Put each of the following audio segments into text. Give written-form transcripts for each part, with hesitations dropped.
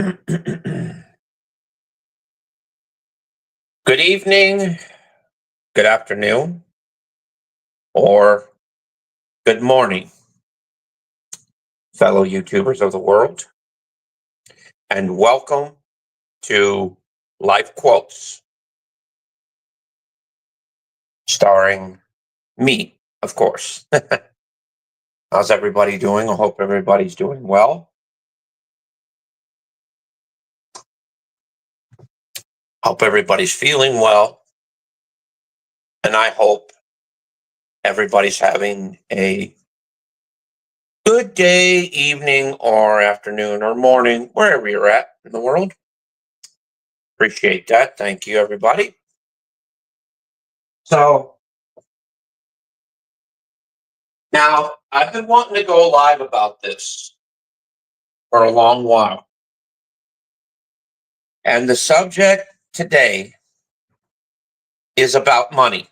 Good evening, good afternoon, or good morning, fellow YouTubers of the world, and welcome to Life Quotes, starring me, of course. How's everybody doing? I hope everybody's doing well. Hope everybody's feeling well. And I hope everybody's having a good day, evening, or afternoon, or morning, wherever you're at in the world. Appreciate that. Thank you, everybody. So now I've been wanting to go live about this for a long while. And the subject today is about money.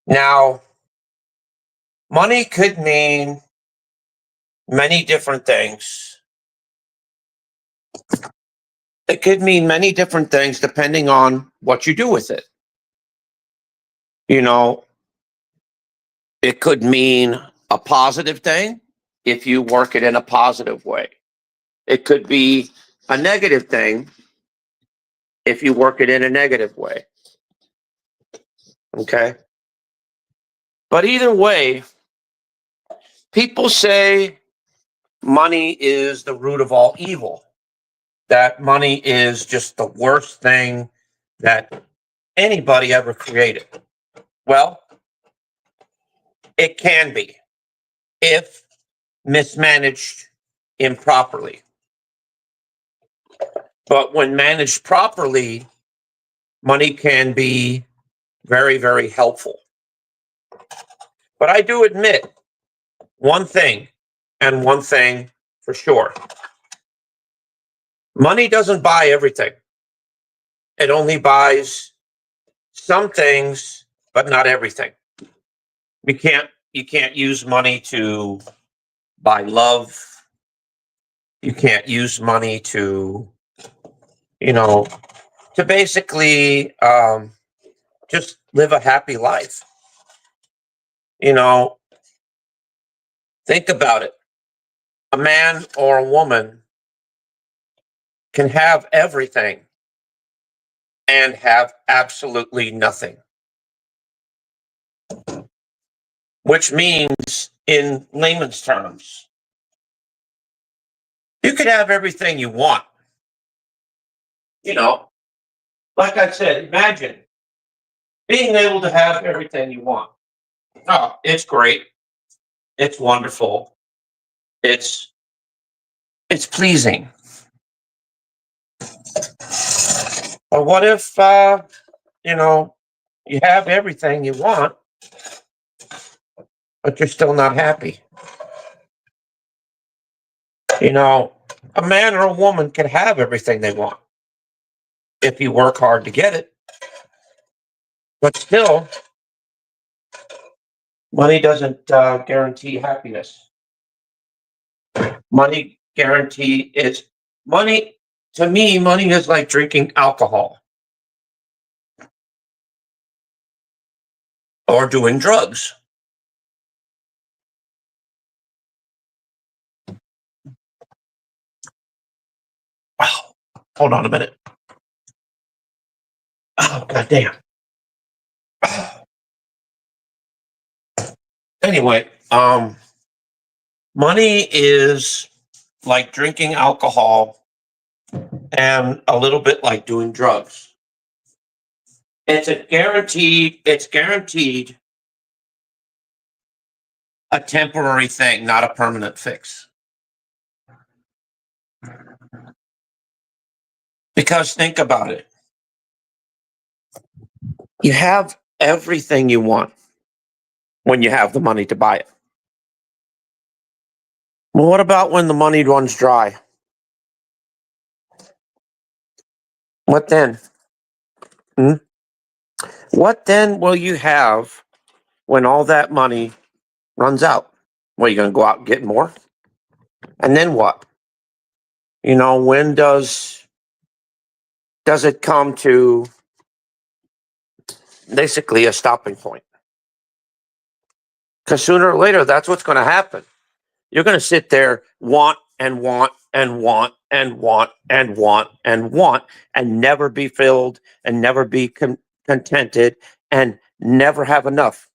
Now, money could mean many different things. It could mean many different things depending on what you do with it. You know, it could mean a positive thing if you work it in a positive way. It could be a negative thing if you work it in a negative way. Okay? But either way, people say money is the root of all evil. That money is just the worst thing that anybody ever created. Well, it can be if mismanaged improperly. But when managed properly, money can be very, very helpful. But I do admit one thing, and one thing for sure. Money doesn't buy everything. It only buys some things, but not everything. You can't use money to buy love. You can't use money to, to basically just live a happy life. Think about it. A man or a woman can have everything and have absolutely nothing. Which means, in layman's terms, you could have everything you want. Like I said, imagine being able to have everything you want. Oh, it's great. It's wonderful. It's pleasing. But what if you have everything you want, but you're still not happy? A man or a woman can have everything they want if you work hard to get it. But still, money doesn't guarantee happiness. Money guarantee is money. To me, money is like drinking alcohol or doing drugs. Oh, hold on a minute. Oh, goddamn. Anyway, money is like drinking alcohol and a little bit like doing drugs. It's guaranteed a temporary thing, not a permanent fix. Because think about it. You have everything you want when you have the money to buy it. Well, what about when the money runs dry? What then? What then will you have when all that money runs out? Well, you're going to go out and get more? And then what? When does it come to basically a stopping point? Because sooner or later, that's what's going to happen. You're going to sit there, want and want and want and want and want and want, and never be filled and never be contented and never have enough.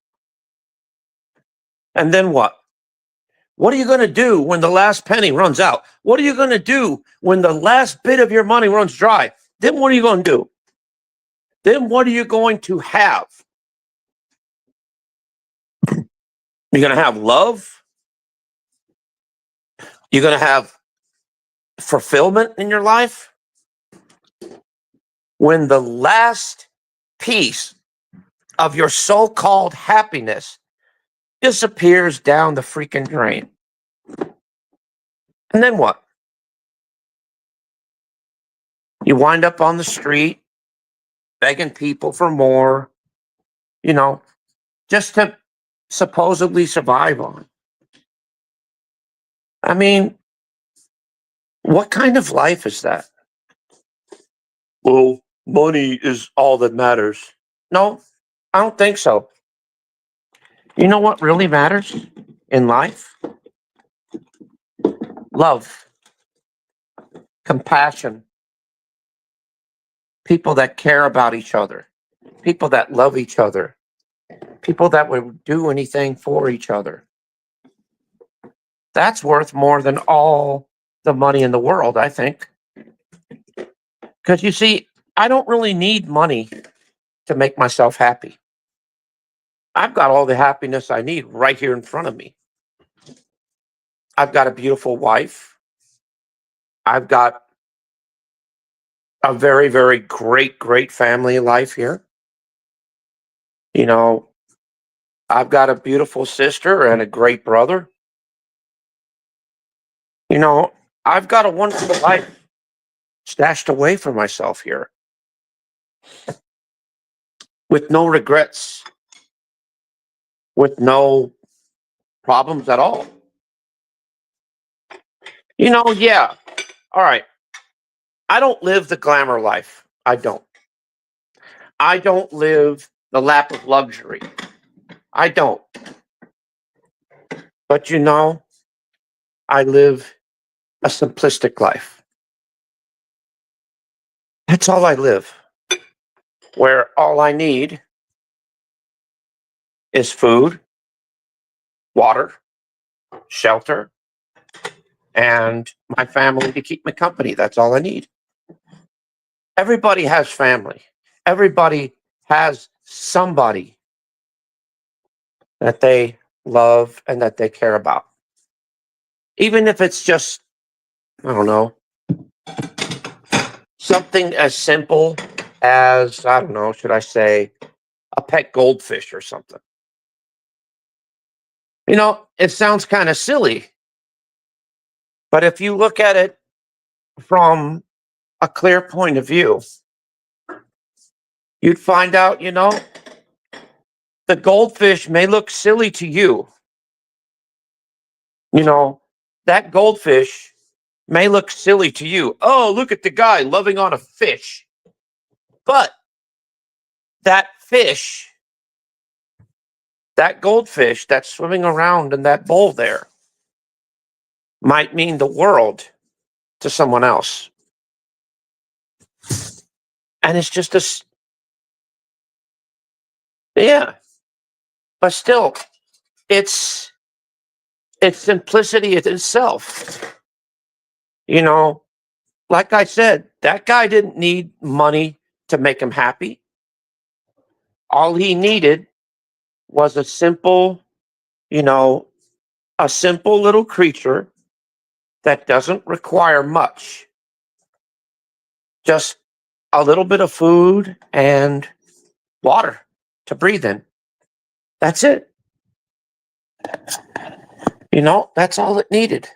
And then what? What are you going to do when the last penny runs out? What are you going to do when the last bit of your money runs dry? Then what are you going to do? Then what are you going to have? You're going to have love. You're going to have fulfillment in your life. When the last piece of your so-called happiness disappears down the freaking drain. And then what? You wind up on the street begging people for more, just to supposedly survive on. I mean, what kind of life is that? Well, money is all that matters. No, I don't think so. You know what really matters in life? Love, compassion, people that care about each other, people that love each other, people that would do anything for each other. That's worth more than all the money in the world, I think. Because you see, I don't really need money to make myself happy. I've got all the happiness I need right here in front of me. I've got a beautiful wife. I've got a very, very great family life here. I've got a beautiful sister and a great brother. I've got a wonderful life stashed away for myself here with no regrets, with no problems at all. Yeah. All right. I don't live the glamour life. I don't. I don't live the lap of luxury. I don't. But I live a simplistic life. That's all I live. Where all I need is food, water, shelter, and my family to keep me company. That's all I need. Everybody has family. Everybody has somebody that they love and that they care about. Even if it's just, I don't know, something as simple as, I don't know, should I say, a pet goldfish or something. It sounds kind of silly, but if you look at it from a clear point of view, you'd find out, the goldfish may look silly to you. That goldfish may look silly to you. Oh, look at the guy loving on a fish. But that fish, that goldfish that's swimming around in that bowl there, might mean the world to someone else. And it's just yeah. But still, it's simplicity itself. Like I said, that guy didn't need money to make him happy. All he needed was a simple little creature that doesn't require much. Just a little bit of food and water to breathe in. That's it. That's all it needed.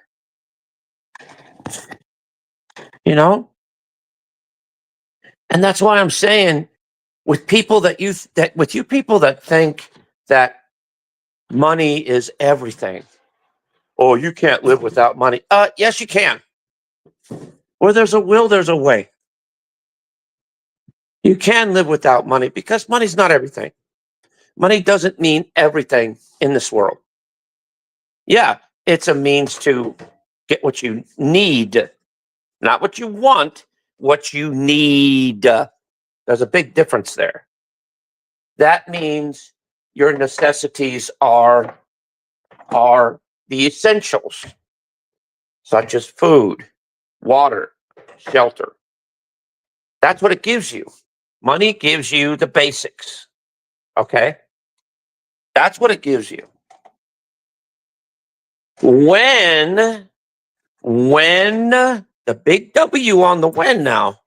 And that's why I'm saying, with people with you people that think that money is everything. Oh, you can't live without money. Yes, you can. Where there's a will, there's a way. You can live without money because money's not everything. Money doesn't mean everything in this world. Yeah, it's a means to get what you need, not what you want, what you need. There's a big difference there. That means your necessities are the essentials, such as food, water, shelter. That's what it gives you. Money gives you the basics. Okay? That's what it gives you. When the big W on the when now,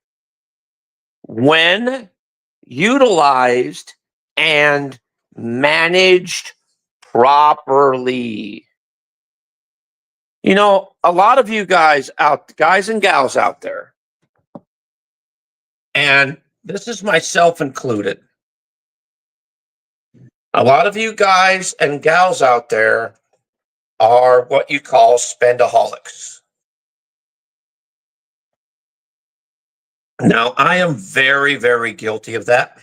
when utilized and managed properly. You know, a lot of you guys and gals out there, and this is myself included. A lot of you guys and gals out there are what you call spendaholics. Now, I am very, very guilty of that.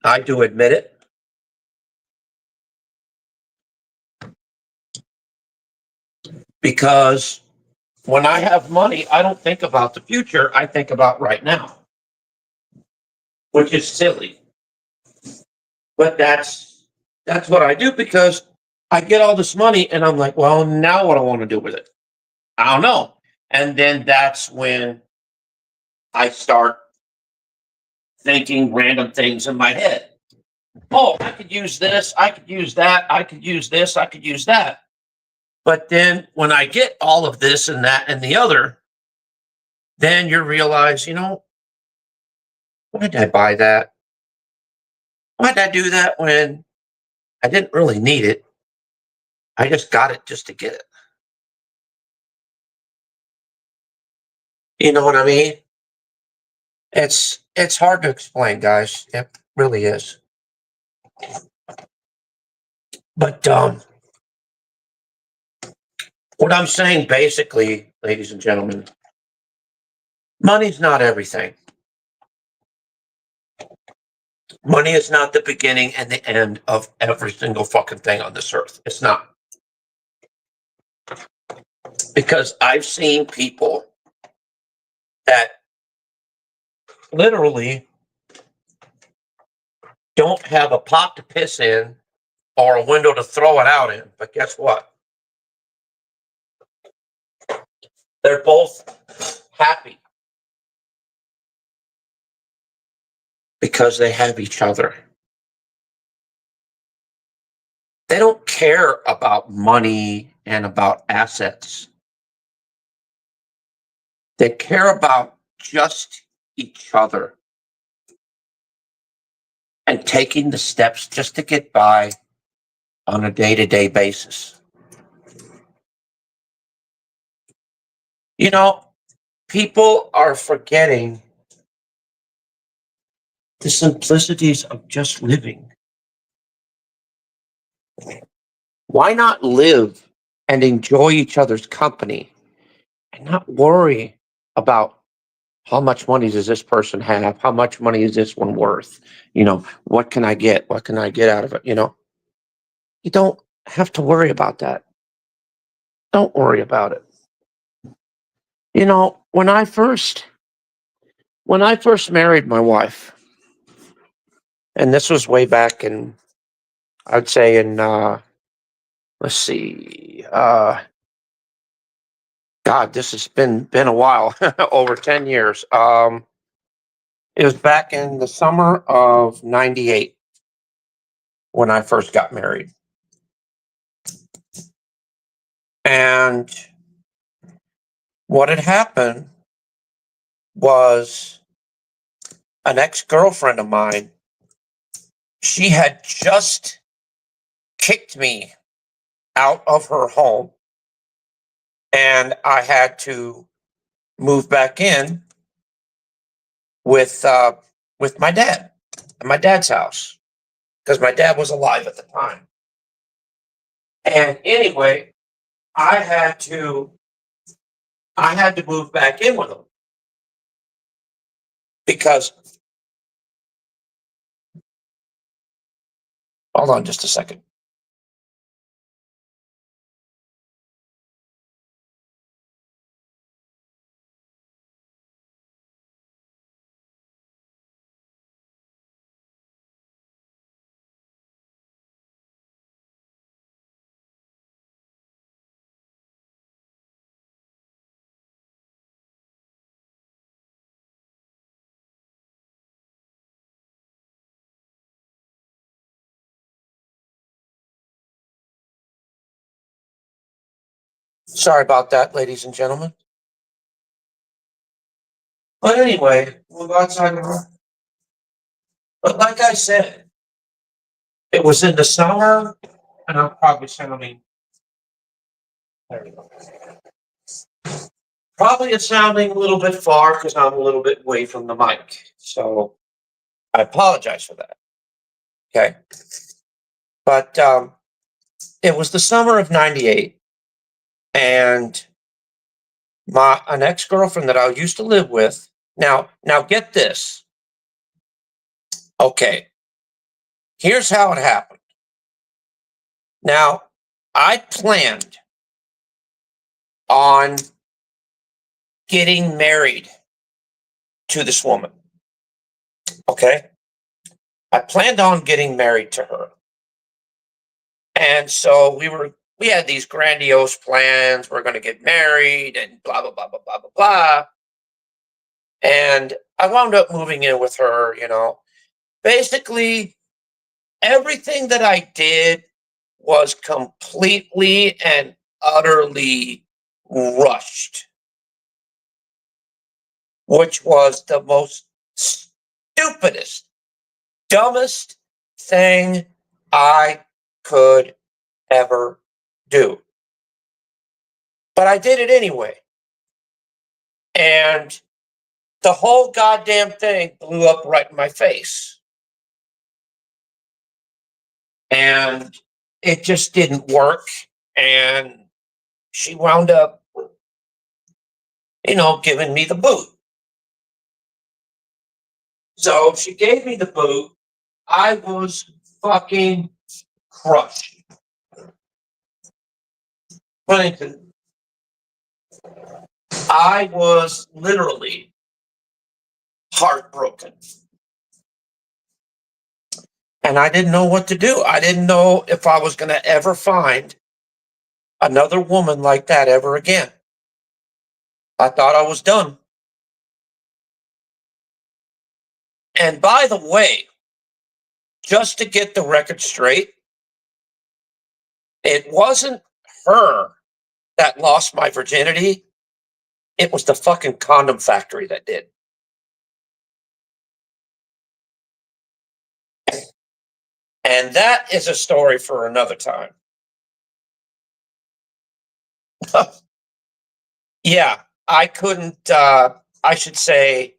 I do admit it. Because when I have money, I don't think about the future. I think about right now, which is silly. But that's what I do because I get all this money and I'm like, well, now what do I want to do with it? I don't know. And then that's when I start thinking random things in my head. Oh, I could use this. I could use that. I could use this. I could use that. But then when I get all of this and that and the other, then you realize, you know, why did I buy that? Why did I do that when I didn't really need it? I just got it just to get it. You know what I mean? It's hard to explain, guys. It really is. But what I'm saying basically, ladies and gentlemen, money's not everything. Money is not the beginning and the end of every single fucking thing on this earth. It's not. Because I've seen people that literally don't have a pot to piss in or a window to throw it out in. But guess what? They're both happy because they have each other. They don't care about money and about assets. They care about just each other and taking the steps just to get by on a day-to-day basis. You know, people are forgetting the simplicities of just living. Why not live and enjoy each other's company and not worry about how much money does this person have? How much money is this one worth? You know, what can I get? What can I get out of it? You know, you don't have to worry about that. Don't worry about it. You know, when I first married my wife, and this was way back in, I'd say in, let's see, God, this has been a while, over 10 years. It was back in the summer of '98 when I first got married. And what had happened was an ex-girlfriend of mine, she had just kicked me out of her home, and I had to move back in with my dad at my dad's house because my dad was alive at the time. And anyway, I had to move back in with him because, hold on just a second. Sorry about that, ladies and gentlemen. But anyway, we'll go outside the room. But like I said, it was in the summer, and I'm probably sounding. There we go. Probably it's sounding a little bit far because I'm a little bit away from the mic. So I apologize for that. Okay. But it was the summer of '98, and an ex-girlfriend that I used to live with. Now get this. Okay. Here's how it happened. Now, I planned on getting married to this woman. Okay. I planned on getting married to her. And so we had these grandiose plans. We're going to get married and blah, blah, blah, blah, blah, blah, blah. And I wound up moving in with her, Basically, everything that I did was completely and utterly rushed, which was the most stupidest, dumbest thing I could ever do. But I did it anyway. And the whole goddamn thing blew up right in my face. And it just didn't work. And she wound up, giving me the boot. So she gave me the boot. I was fucking crushed. Pennington, I was literally heartbroken. And I didn't know what to do. I didn't know if I was going to ever find another woman like that ever again. I thought I was done. And by the way, just to get the record straight, it wasn't her that lost my virginity. It was the fucking condom factory that did. And that is a story for another time. Yeah, I couldn't, I should say,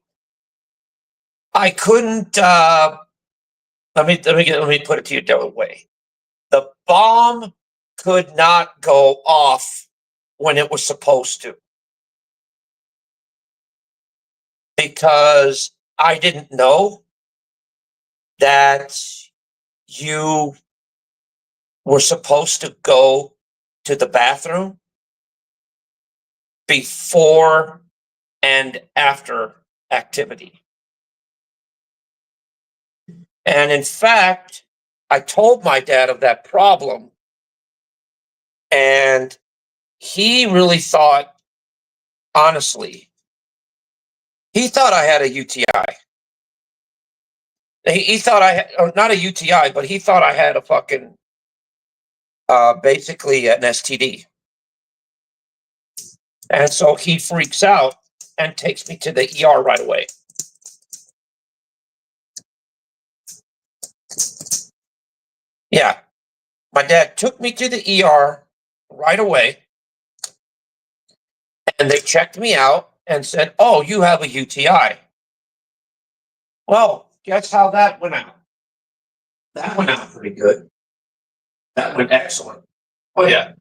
I couldn't, let me put it to you a different way. The bomb could not go off when it was supposed to, because I didn't know that you were supposed to go to the bathroom before and after activity. And in fact, I told my dad of that problem, and he really thought, honestly, he thought I had a UTI. He thought I had, not a UTI, but he thought I had a fucking, basically an STD. And so he freaks out and takes me to the ER right away. Yeah. My dad took me to the ER right away, and they checked me out and said, "Oh, you have a UTI." Well, guess how that went out? That went out pretty good. That went excellent. Oh, yeah.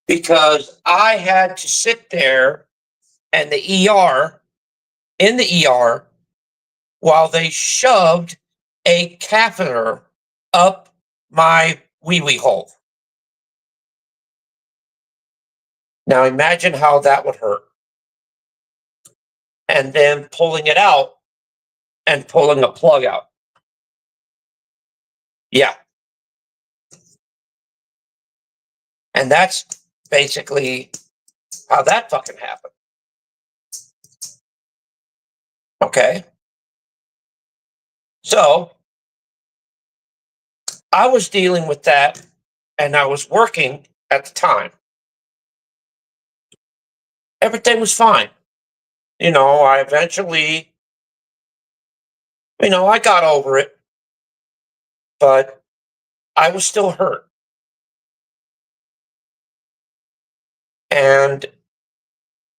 because I had to sit there and in the ER, while they shoved a catheter up my wee hole. Now imagine how that would hurt. And then pulling it out and pulling a plug out. Yeah. And that's basically how that fucking happened. Okay. So I was dealing with that and I was working at the time. Everything was fine. I eventually, I got over it, but I was still hurt. And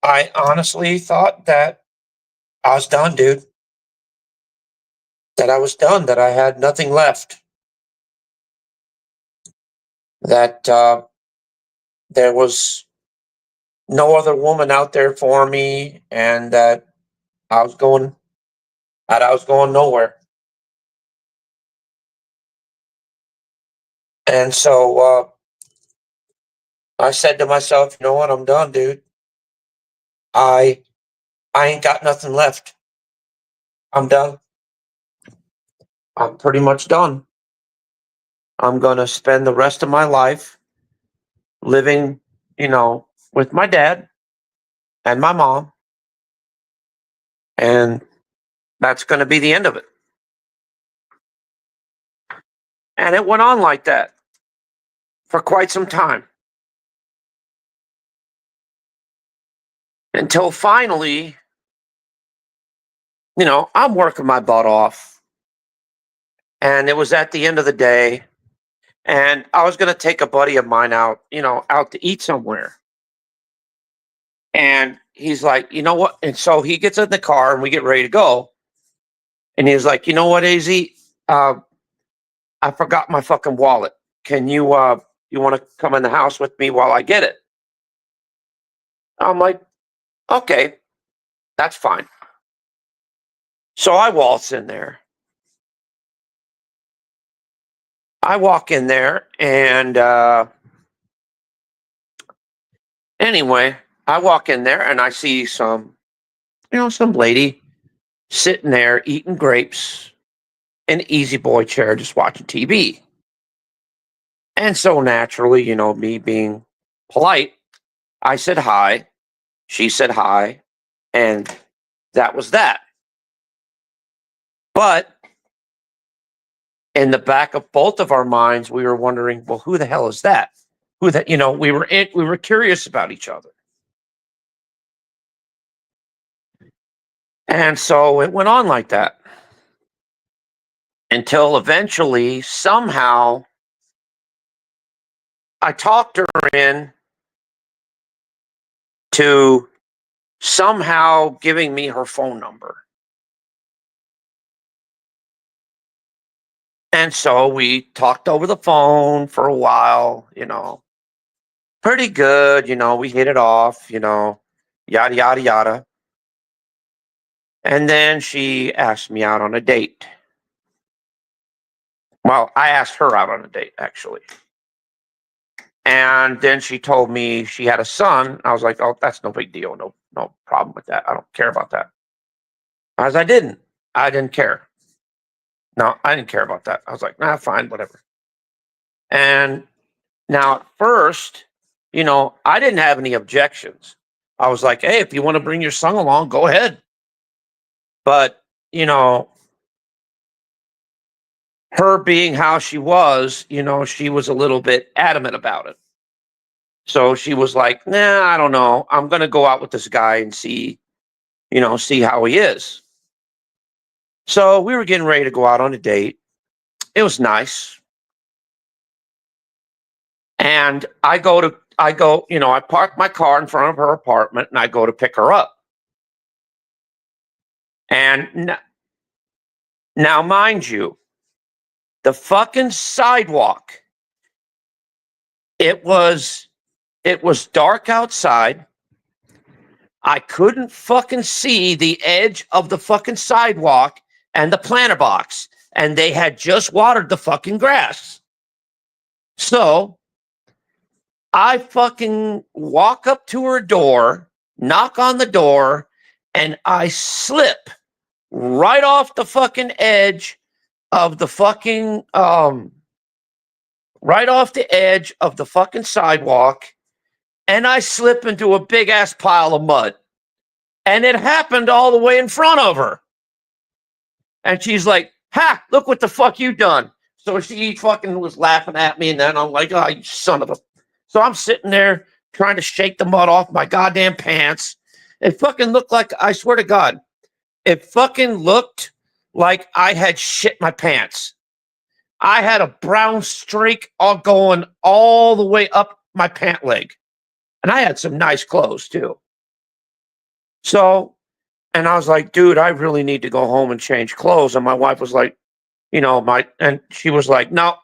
I honestly thought that I was done, dude. That I was done, that I had nothing left. That there was no other woman out there for me, and that I was going nowhere. And so I said to myself, you know what, I'm done, dude. I ain't got nothing left. I'm done. I'm pretty much done. I'm gonna spend the rest of my life living, with my dad and my mom, and that's gonna be the end of it. And it went on like that for quite some time. Until finally, I'm working my butt off. And it was at the end of the day. And I was going to take a buddy of mine out, out to eat somewhere. And he's like, you know what? And so he gets in the car and we get ready to go. And he was like, you know what, AZ? I forgot my fucking wallet. Can you want to come in the house with me while I get it? I'm like, okay, that's fine. So I waltz in there. I walk in there and anyway, I walk in there and I see some lady sitting there eating grapes in an easy boy chair, just watching TV. And so naturally, me being polite, I said hi. She said hi. And that was that. But in the back of both of our minds, we were wondering, well, who the hell is that? Who that, we were curious about each other. And so it went on like that until eventually, somehow, I talked her in to somehow giving me her phone number. And so we talked over the phone for a while, pretty good, we hit it off, yada, yada, yada. And then she asked me out on a date. Well, I asked her out on a date, actually. And then she told me she had a son. I was like, oh, that's no big deal. No problem with that. I don't care about that. As I didn't care. No, I didn't care about that. I was like, nah, fine, whatever. And now at first, I didn't have any objections. I was like, hey, if you want to bring your son along, go ahead. But, her being how she was, she was a little bit adamant about it. So she was like, nah, I don't know. I'm going to go out with this guy and see how he is. So we were getting ready to go out on a date. It was nice. And I park my car in front of her apartment and I go to pick her up. And now, mind you, the fucking sidewalk, it was It was dark outside. I couldn't fucking see the edge of the fucking sidewalk and the planter box. And they had just watered the fucking grass. So I fucking walk up to her door, knock on the door, and I slip right off the fucking edge of the fucking, right off the edge of the fucking sidewalk, and I slip into a big ass pile of mud. And it happened all the way in front of her. And she's like, ha, look what the fuck you done. So she fucking was laughing at me, and then I'm like, oh, you son of a. So I'm sitting there trying to shake the mud off my goddamn pants. It fucking looked like, I swear to God, it fucking looked like I had shit my pants. I had a brown streak all going all the way up my pant leg. And I had some nice clothes too. So, and I was like, dude, I really need to go home and change clothes. And my wife was like, and she was like, no,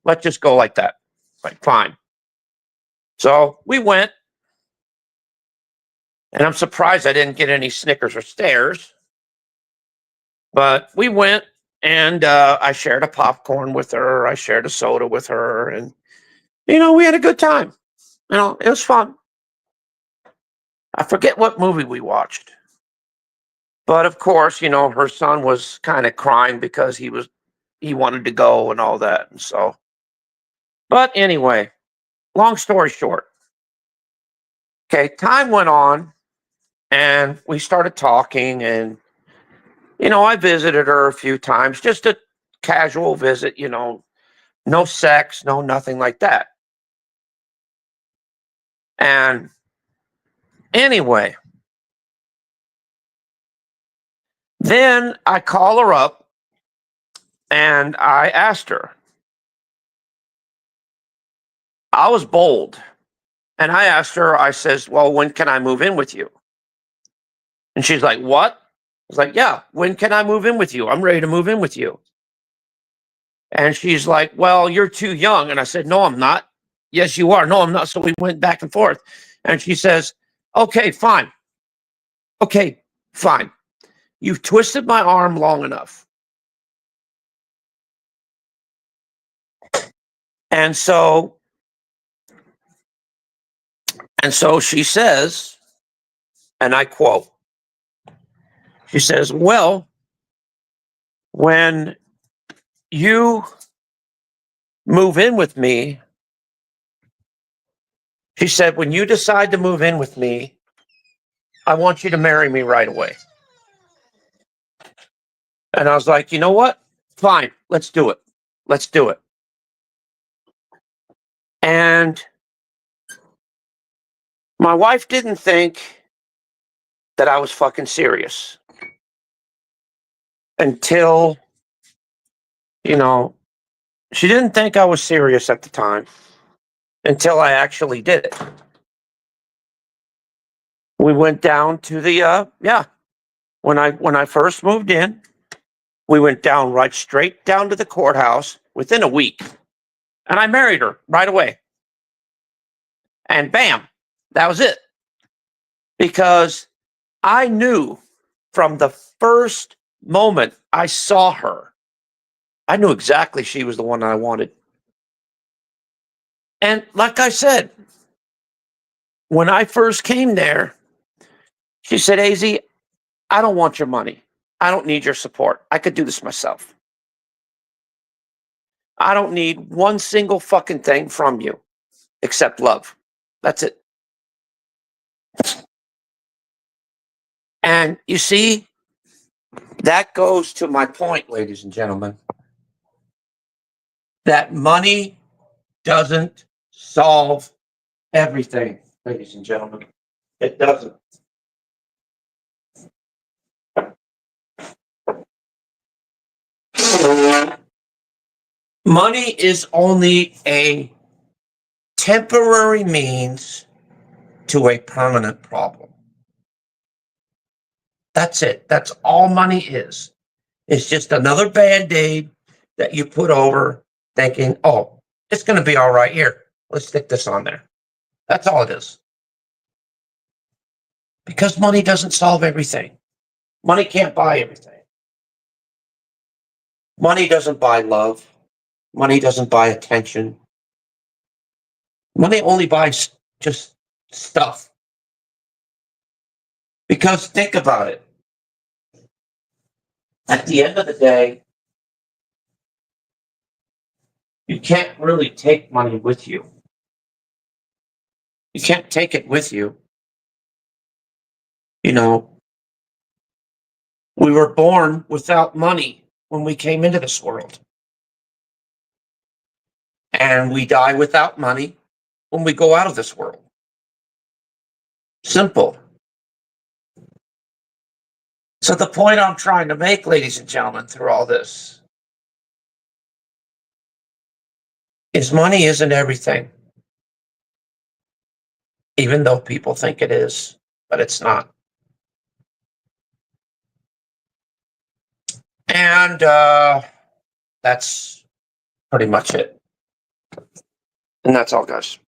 let's just go like that. Like, fine. So we went, and I'm surprised I didn't get any Snickers or stares. But we went, and I shared a popcorn with her. I shared a soda with her, and we had a good time. It was fun. I forget what movie we watched. But of course, her son was kind of crying because he wanted to go and all that. And so, but anyway, long story short. Okay, time went on, and we started talking, and I visited her a few times, just a casual visit, no sex, no nothing like that. And anyway, then I call her up, and I asked her. I was bold. And I asked her, I says, well, when can I move in with you? And she's like, what? I was like, yeah, when can I move in with you? I'm ready to move in with you. And she's like, well, you're too young. And I said, no, I'm not. Yes, you are. No, I'm not. So we went back and forth. And she says, okay, fine. Okay, fine. You've twisted my arm long enough. And so she says, and I quote, she says, well, when you move in with me, she said, when you decide to move in with me, I want you to marry me right away. And I was like, you know what? Fine, let's do it. Let's do it. And my wife didn't think that I was fucking serious until, she didn't think I was serious at the time until I actually did it. We went down to the, when I first moved in, we went down straight down to the courthouse within a week. And I married her right away. And bam, that was it. Because I knew from the first moment I saw her, I knew exactly she was the one I wanted. And like I said, when I first came there, she said, AZ, I don't want your money. I don't need your support. I could do this myself. I don't need one single fucking thing from you except love. That's it. And you see, that goes to my point, ladies and gentlemen, that money doesn't solve everything, ladies and gentlemen. It doesn't. Money is only a temporary means to a permanent problem. That's it. That's all money is. It's just another Band-Aid that you put over thinking, oh, it's going to be all right here. Let's stick this on there. That's all it is. Because money doesn't solve everything. Money can't buy everything. Money doesn't buy love. Money doesn't buy attention. Money only buys just stuff. Because think about it. At the end of the day, you can't really take money with you. You can't take it with you. You know, we were born without money when we came into this world. And we die without money when we go out of this world. Simple. So the point I'm trying to make, ladies and gentlemen, through all this is money isn't everything. Even though people think it is, but it's not. And that's pretty much it. And that's all, guys.